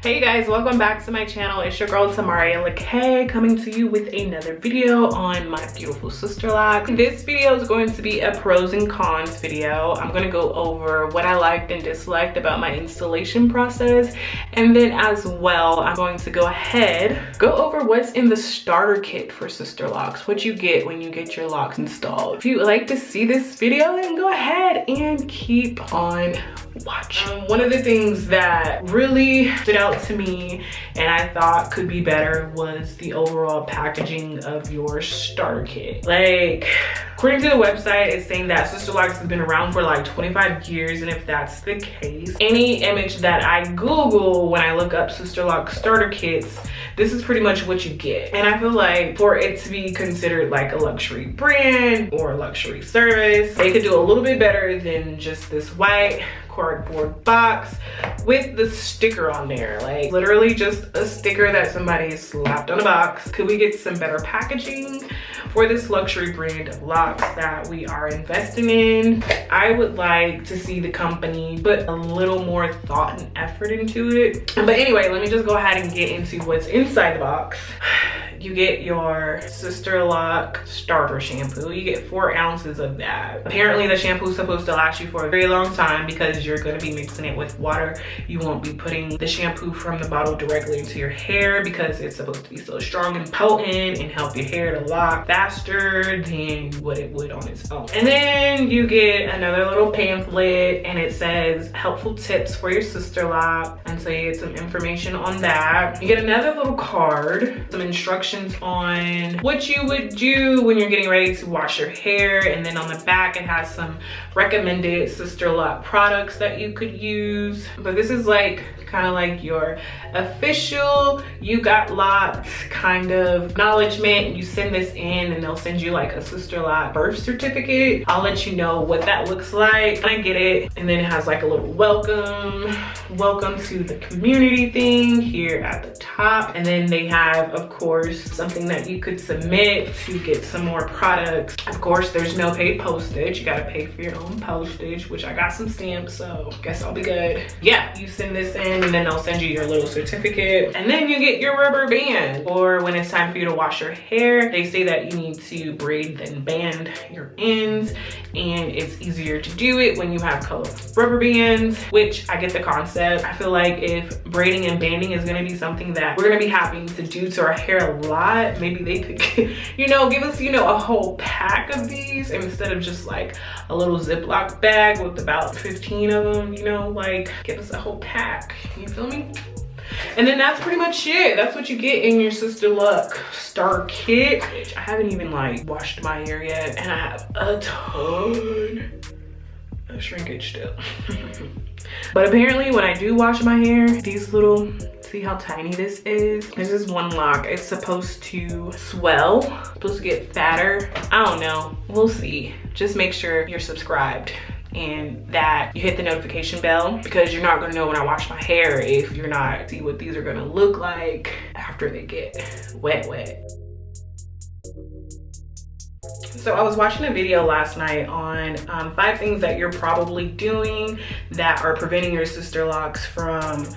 Hey guys, welcome back to my channel. It's your girl Tamaria coming to you with another video on my beautiful sister locks. This video is going to be a pros and cons video. I'm going to go over what I liked and disliked about my installation process, and then as well I'm going to go over what's in the starter kit for sister locks, what you get when you get your locks installed. If you like to see this video, then go ahead and keep on watching. One of the things that really stood out to me and I thought could be better was the overall packaging of your starter kit. Like, according to the website, it's saying that sister locks has been around for like 25 years, and if that's the case, any image that I Google when I look up sister lock starter kits, this is pretty much what you get. And I feel like for it to be considered like a luxury brand or a luxury service, they could do a little bit better than just this white cardboard box with the sticker on there. Like, literally just a sticker that somebody slapped on a box. Could we get some better packaging for this luxury brand of locks that we are investing in? I would like to see the company put a little more thought and effort into it. But anyway, let me just go ahead and get into what's inside the box. You get your sister lock starter shampoo. You get 4 ounces of that. Apparently the shampoo is supposed to last you for a very long time because you're going to be mixing it with water. You won't be putting the shampoo from the bottle directly into your hair because it's supposed to be so strong and potent and help your hair to lock faster than what it would on its own. And then you get another little pamphlet and it says helpful tips for your sister lock. And so you get some information on that. You get another little card, some instructions on what you would do when you're getting ready to wash your hair, and then on the back it has some recommended sister lock products that you could use. But this is like kind of like your official you got locked kind of acknowledgement. You send this in and they'll send you like a sister lock birth certificate. I'll let you know what that looks like when I get it. And then it has like a little welcome to the community thing here at the top. And then they have, of course, something that you could submit to get some more products. Of course, there's no paid postage. You gotta pay for your own postage, which I got some stamps, so guess I'll be good. Yeah, you send this in and then they'll send you your little certificate, and then you get your rubber band. Or when it's time for you to wash your hair, they say that you need to braid then band your ends, and it's easier to do it when you have colorful rubber bands, which I get the concept. I feel like if braiding and banding is gonna be something that we're gonna be having to do to our hair a lot, maybe they could give us a whole pack of these instead of just like a little Ziploc bag with about 15 of them, like give us a whole pack. You feel me? And then that's pretty much it. That's what you get in your sister lock starter kit. I haven't even like washed my hair yet, and I have a ton of shrinkage still. But apparently when I do wash my hair, these little, see how tiny this is? This is one lock. It's supposed to swell, supposed to get fatter. I don't know, we'll see. Just make sure you're subscribed and that you hit the notification bell, because you're not gonna know when I wash my hair if you're not see what these are gonna look like after they get wet. So I was watching a video last night on 5 things that you're probably doing that are preventing your sister locks from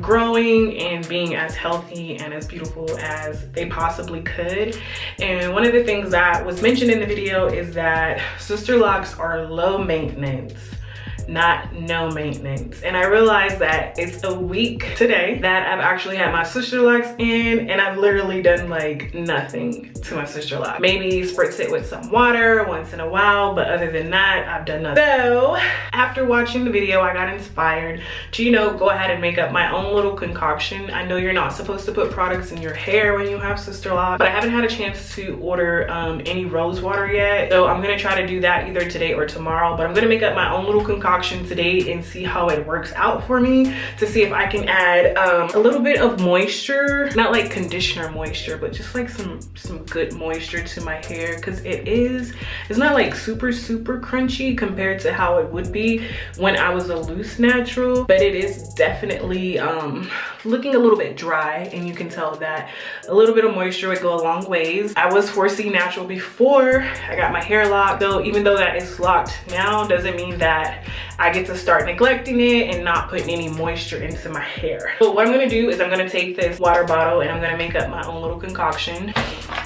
growing and being as healthy and as beautiful as they possibly could. And one of the things that was mentioned in the video is that sister locks are low maintenance, not no maintenance. And I realized that it's a week today that I've actually had my sister locks in, and I've literally done like nothing to my sister lock. Maybe spritz it with some water once in a while, but other than that, I've done nothing. So after watching the video, I got inspired to, go ahead and make up my own little concoction. I know you're not supposed to put products in your hair when you have sister locks, but I haven't had a chance to order any rose water yet. So I'm gonna try to do that either today or tomorrow, but I'm gonna make up my own little concoction today and see how it works out for me, to see if I can add a little bit of moisture, not like conditioner moisture, but just like some good moisture to my hair, because it's not like super crunchy compared to how it would be when I was a loose natural, but it is definitely looking a little bit dry, and you can tell that a little bit of moisture would go a long ways. I was 4C natural before I got my hair locked, so even though that is locked now doesn't mean that I get to start neglecting it and not putting any moisture into my hair. So what I'm gonna do is I'm gonna take this water bottle and I'm gonna make up my own little concoction.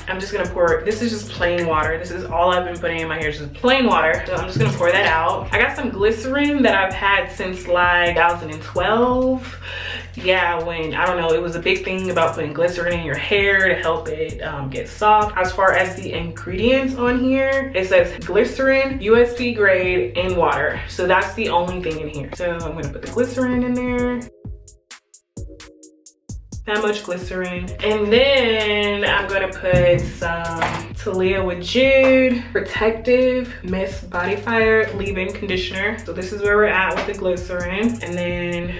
I'm just gonna pour, this is just plain water. This is all I've been putting in my hair, just plain water. So I'm just gonna pour that out. I got some glycerin that I've had since like 2012. Yeah, when, I don't know, it was a big thing about putting glycerin in your hair to help it get soft. As far as the ingredients on here, it says glycerin, USP grade, and water. So that's the only thing in here. So I'm gonna put the glycerin in there. That much glycerin. And then I'm gonna put some Tamaria with Jude Protective Mist Body Fire Leave-In Conditioner. So this is where we're at with the glycerin. And then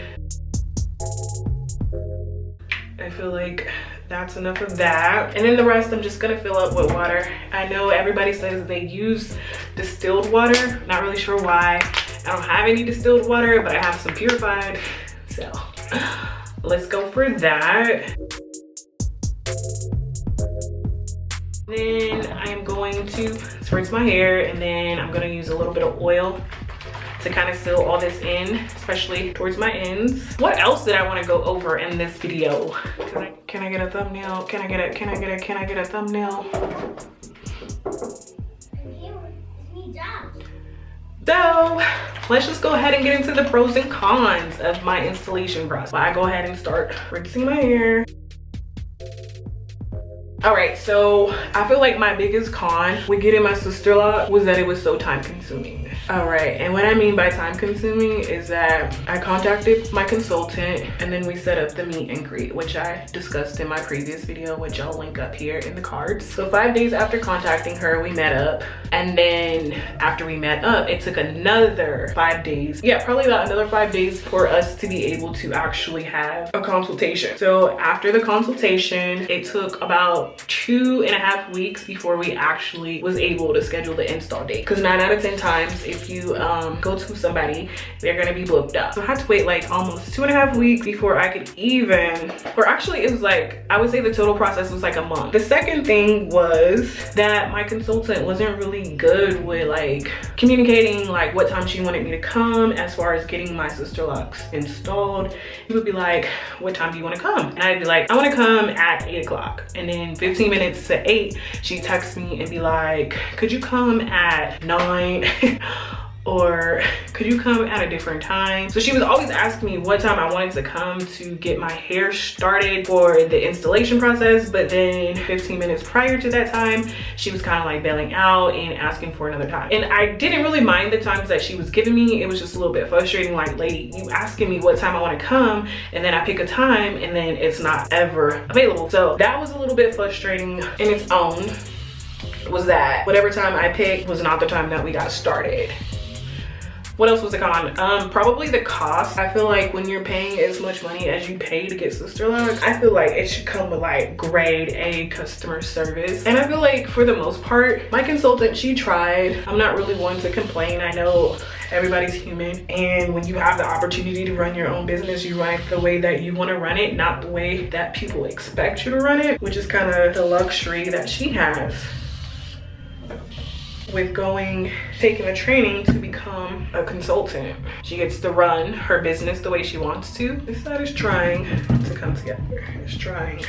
I feel like that's enough of that. And then the rest I'm just gonna fill up with water. I know everybody says they use distilled water. Not really sure why. I don't have any distilled water, but I have some purified. So let's go for that. Then I'm going to spritz my hair, and then I'm gonna use a little bit of oil to kind of seal all this in, especially towards my ends. What else did I want to go over in this video? Can I get a thumbnail? Can I get a thumbnail? So let's just go ahead and get into the pros and cons of my installation process. I go ahead and start rinsing my hair. All right, so I feel like my biggest con with getting my sister lock was that it was so time consuming. All right, and what I mean by time consuming is that I contacted my consultant and then we set up the meet and greet, which I discussed in my previous video, which I'll link up here in the cards. So 5 days after contacting her, we met up. And then after we met up, it took another 5 days. Yeah, probably about another 5 days for us to be able to actually have a consultation. So after the consultation, it took about 2.5 weeks before we actually was able to schedule the install date. Because 9 out of 10 times, if you go to somebody, they're gonna be booked up. So I had to wait like almost 2.5 weeks before I could even, or actually it was like, I would say the total process was like a month. The second thing was that my consultant wasn't really good with like communicating like what time she wanted me to come as far as getting my sister locks installed. He would be like, what time do you want to come? And I'd be like, I want to come at 8 o'clock. And then 15 minutes to 8, she texts me and be like, could you come at 9? Or could you come at a different time? So she was always asking me what time I wanted to come to get my hair started for the installation process. But then 15 minutes prior to that time, she was kind of like bailing out and asking for another time. And I didn't really mind the times that she was giving me. It was just a little bit frustrating. Like, lady, you asking me what time I want to come, and then I pick a time and then it's not ever available. So that was a little bit frustrating in its own, was that whatever time I picked was not the time that we got started. What else was a con? Probably the cost. I feel like when you're paying as much money as you pay to get sister locks, I feel like it should come with like grade A customer service. And I feel like for the most part, my consultant, she tried. I'm not really one to complain. I know everybody's human, and when you have the opportunity to run your own business, you run it the way that you want to run it, not the way that people expect you to run it, which is kind of the luxury that she has with taking the training to become a consultant. She gets to run her business the way she wants to. This side is trying to come together. It's trying.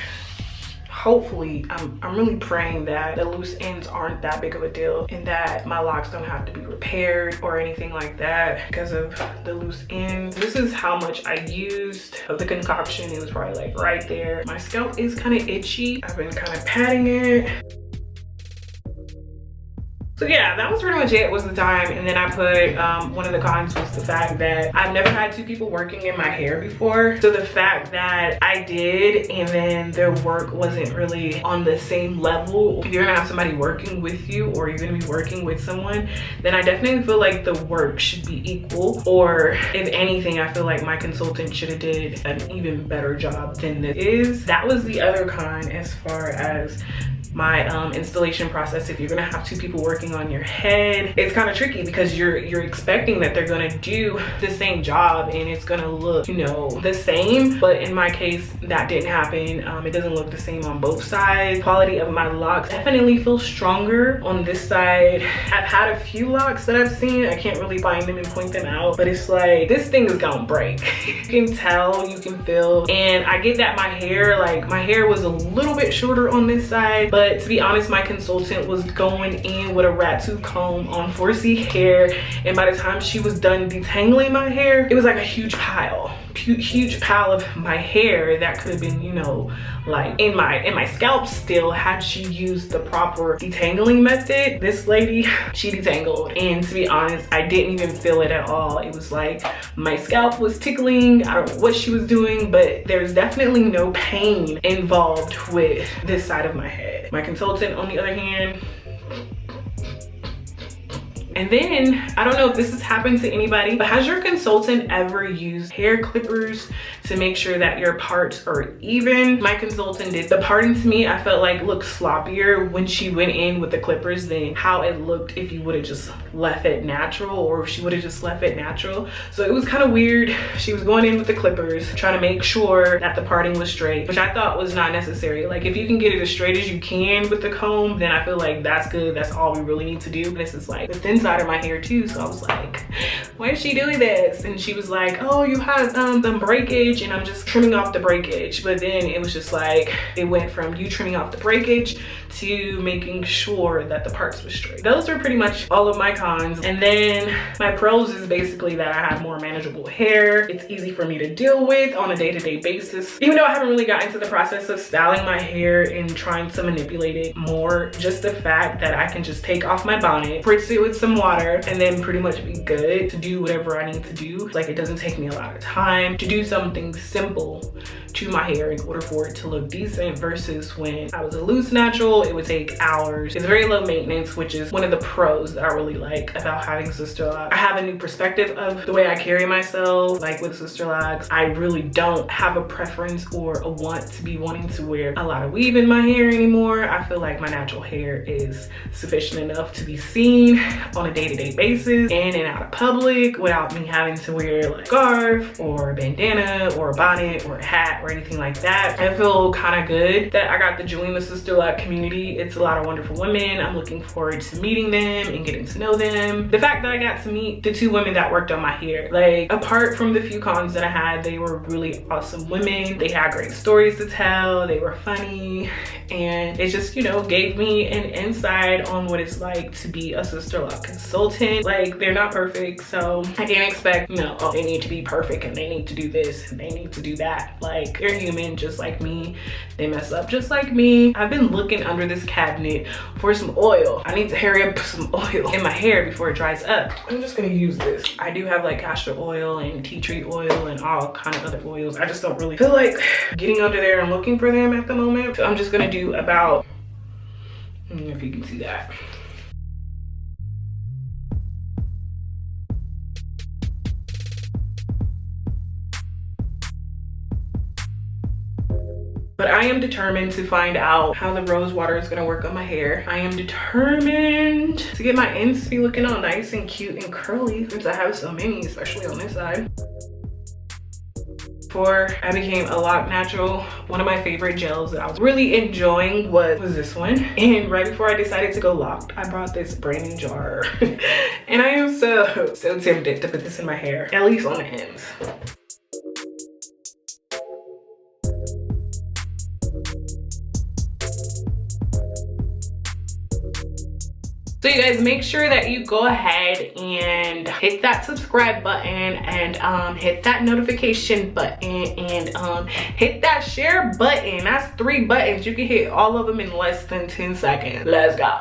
Hopefully, I'm really praying that the loose ends aren't that big of a deal and that my locks don't have to be repaired or anything like that because of the loose ends. This is how much I used of the concoction. It was probably like right there. My scalp is kind of itchy. I've been kind of patting it. So yeah, that was pretty much it, was the time. And then I put, one of the cons was the fact that I've never had 2 people working in my hair before. So the fact that I did and then their work wasn't really on the same level. If you're gonna have somebody working with you or you're gonna be working with someone, then I definitely feel like the work should be equal. Or if anything, I feel like my consultant should have did an even better job than this is. That was the other con as far as my installation process, if you're gonna have two people working on your head, it's kind of tricky because you're expecting that they're gonna do the same job and it's gonna look, you know, the same. But in my case, that didn't happen. It doesn't look the same on both sides. Quality of my locks definitely feels stronger on this side. I've had a few locks that I've seen. I can't really find them and point them out, but it's like, this thing is gonna break. You can tell, you can feel. And I get that my hair was a little bit shorter on this side, but to be honest, my consultant was going in with a rat tooth comb on 4C hair, and by the time she was done detangling my hair, it was like a huge pile of my hair that could have been, you know, like in my scalp still, had she used the proper detangling method. This lady, she detangled, and to be honest, I didn't even feel it at all. It was like my scalp was tickling. I don't know what she was doing, but there's definitely no pain involved with this side of my head. My consultant, on the other hand, and then, I don't know if this has happened to anybody, but has your consultant ever used hair clippers to make sure that your parts are even? My consultant did. The parting to me, I felt like looked sloppier when she went in with the clippers than how it looked if you would have just left it natural, or if she would have just left it natural. So it was kind of weird. She was going in with the clippers, trying to make sure that the parting was straight, which I thought was not necessary. Like, if you can get it as straight as you can with the comb, then I feel like that's good. That's all we really need to do. This is like the thin side of my hair too, so I was like, why is she doing this? And she was like, oh, you had some breakage and I'm just trimming off the breakage. But then it was just like, it went from you trimming off the breakage to making sure that the parts were straight. Those are pretty much all of my cons. And then my pros is basically that I have more manageable hair. It's easy for me to deal with on a day-to-day basis. Even though I haven't really gotten into the process of styling my hair and trying to manipulate it more, just the fact that I can just take off my bonnet, spritz it with some water, and then pretty much be good to do whatever I need to do. Like, it doesn't take me a lot of time to do something simple to my hair in order for it to look decent, versus when I was a loose natural, it would take hours. It's very low maintenance, which is one of the pros that I really like about having sisterlocks. I have a new perspective of the way I carry myself. Like with sisterlocks, I really don't have a preference or a want to be wanting to wear a lot of weave in my hair anymore. I feel like my natural hair is sufficient enough to be seen on a day-to-day basis, in and out of public, without me having to wear like a scarf or a bandana or a bonnet or a hat or anything like that. I feel kind of good that I got to join the sisterlock community. It's a lot of wonderful women. I'm looking forward to meeting them and getting to know them. The fact that I got to meet the two women that worked on my hair, like, apart from the few cons that I had, they were really awesome women. They had great stories to tell. They were funny, and it just, you know, gave me an insight on what it's like to be a sisterlock consultant. Like, they're not perfect, so I can't expect, you know, oh, they need to be perfect and they need to do this and they need to do that. Like, they're human just like me. They mess up just like me. I've been looking under this cabinet for some oil. I need to hurry up, put some oil in my hair before it dries up. I'm just gonna use this. I do have like castor oil and tea tree oil and all kind of other oils. I just don't really feel like getting under there and looking for them at the moment. So I'm just gonna do about, if you can see that. But I am determined to find out how the rose water is gonna work on my hair. I am determined to get my ends to be looking all nice and cute and curly, since I have so many, especially on this side. Before I became a lock natural, one of my favorite gels that I was really enjoying was this one. And right before I decided to go locked, I brought this brand new jar. And I am so tempted to put this in my hair, at least on the ends. So you guys, make sure that you go ahead and hit that subscribe button and hit that notification button and hit that share button. That's 3 buttons. You can hit all of them in less than 10 seconds. Let's go.